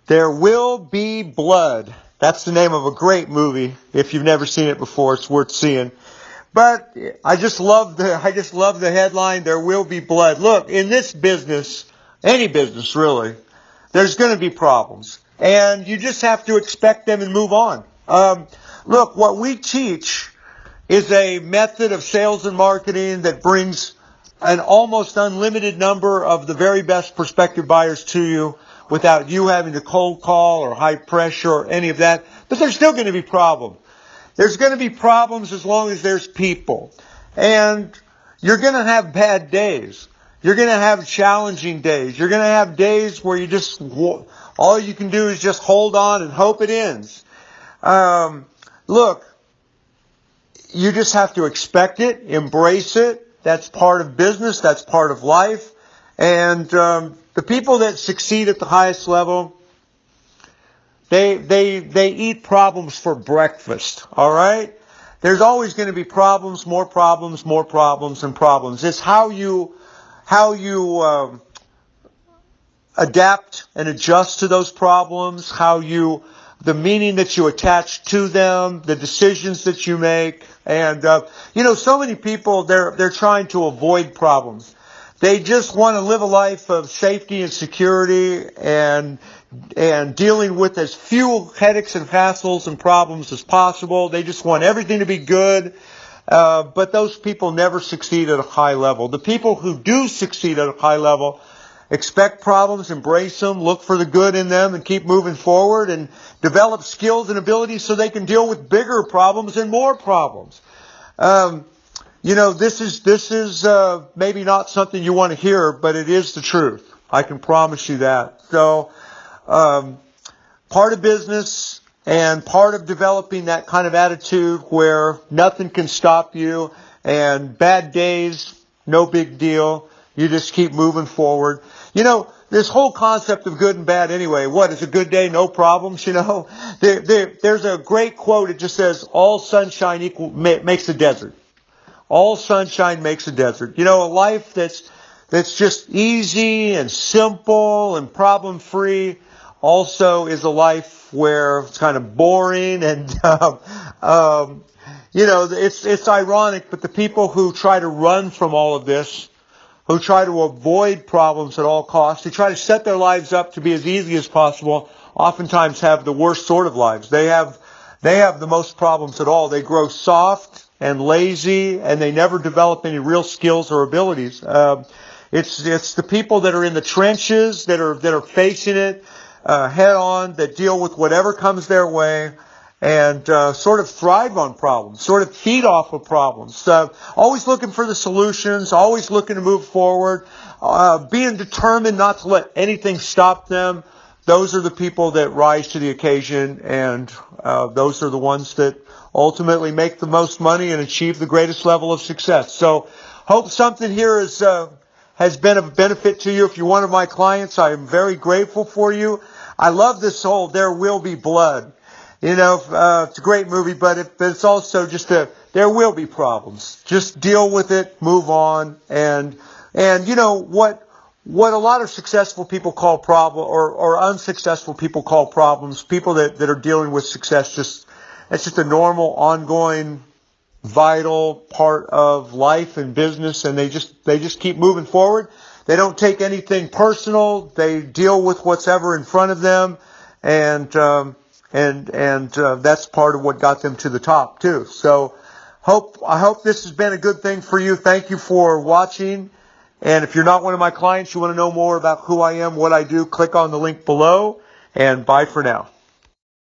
There Will Be Blood. That's the name of a great movie. If you've never seen it before, it's worth seeing. But I just love the headline, There Will Be Blood. Look, in this business, any business really, there's going to be problems. And you just have to expect them and move on. Look, what we teach is a method of sales and marketing that brings an almost unlimited number of the very best prospective buyers to you without you having to cold call or high pressure or any of that. But there's still going to be problems. There's going to be problems as long as there's people. And you're going to have bad days. You're going to have challenging days. You're going to have days where you just, all you can do is just hold on and hope it ends. Look, you just have to expect it, embrace it. That's part of business. That's part of life. And the people that succeed at the highest level, they eat problems for breakfast, all right? There's always going to be problems, more problems, more problems, and problems. It's how you adapt and adjust to those problems, the meaning that you attach to them, the decisions that you make. And, so many people, they're trying to avoid problems. They just want to live a life of safety and security and dealing with as few headaches and hassles and problems as possible. They just want everything to be good. But those people never succeed at a high level. The people who do succeed at a high level expect problems, embrace them, look for the good in them, and keep moving forward and develop skills and abilities so they can deal with bigger problems and more problems. This is maybe not something you want to hear, but it is the truth. I can promise you that. So, part of business and part of developing that kind of attitude where nothing can stop you and bad days, no big deal. You just keep moving forward. This whole concept of good and bad anyway, what is a good day? No problems, There's a great quote. It just says, all sunshine makes a desert. All sunshine makes a desert. A life that's just easy and simple and problem-free also is a life where it's kind of boring and, it's ironic, but the people who try to run from all of this, who try to avoid problems at all costs, who try to set their lives up to be as easy as possible, oftentimes have the worst sort of lives. They have the most problems at all. They grow soft and lazy, and they never develop any real skills or abilities. It's the people that are in the trenches, that are facing it head on, that deal with whatever comes their way, and sort of thrive on problems, sort of feed off of problems. Always looking for the solutions, always looking to move forward, being determined not to let anything stop them. Those are the people that rise to the occasion, and those are the ones that ultimately make the most money and achieve the greatest level of success. So, hope something here has been of benefit to you. If you're one of my clients, I am very grateful for you. I love this whole There Will Be Blood. It's a great movie, but it's also just there will be problems. Just deal with it, move on, and what a lot of successful people call problem or unsuccessful people call problems, people that are dealing with success, it's just a normal, ongoing, vital part of life and business, and they just keep moving forward. They don't take anything personal. They deal with what's ever in front of them, and that's part of what got them to the top too. So, I hope this has been a good thing for you. Thank you for watching. And if you're not one of my clients, you want to know more about who I am, what I do, click on the link below, and bye for now.